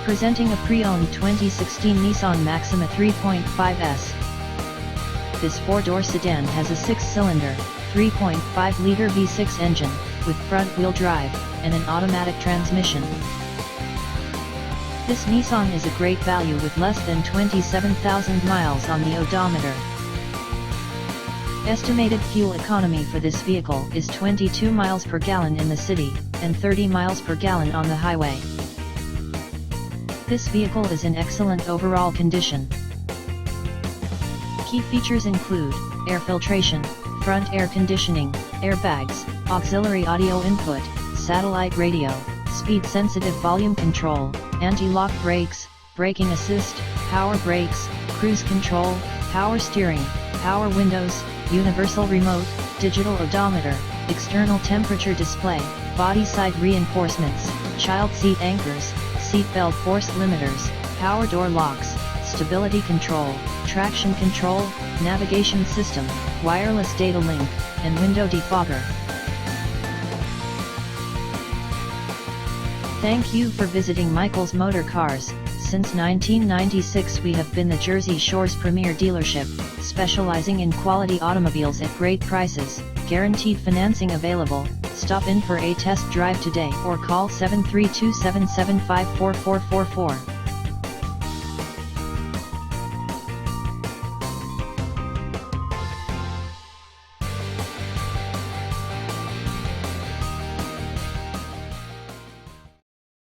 Presenting a pre-owned 2016 Nissan Maxima 3.5S. This four-door sedan has a six-cylinder, 3.5-liter V6 engine, with front-wheel drive, and an automatic transmission. This Nissan is a great value with less than 27,000 miles on the odometer. Estimated fuel economy for this vehicle is 22 miles per gallon in the city, and 30 miles per gallon on the highway. This vehicle is in excellent overall condition. Key features include air filtration, front air conditioning, airbags, auxiliary audio input, satellite radio, speed-sensitive volume control, anti-lock brakes, braking assist, power brakes, cruise control, power steering, power windows, universal remote, digital odometer, external temperature display, body side reinforcements, child seat anchors, seat belt force limiters, power door locks, stability control, traction control, navigation system, wireless data link, and window defogger. Thank you for visiting Michael's Motorcars. Since 1996 we have been the Jersey Shore's premier dealership, specializing in quality automobiles at great prices, guaranteed financing available. Stop in for a test drive today or call 732-775-4444.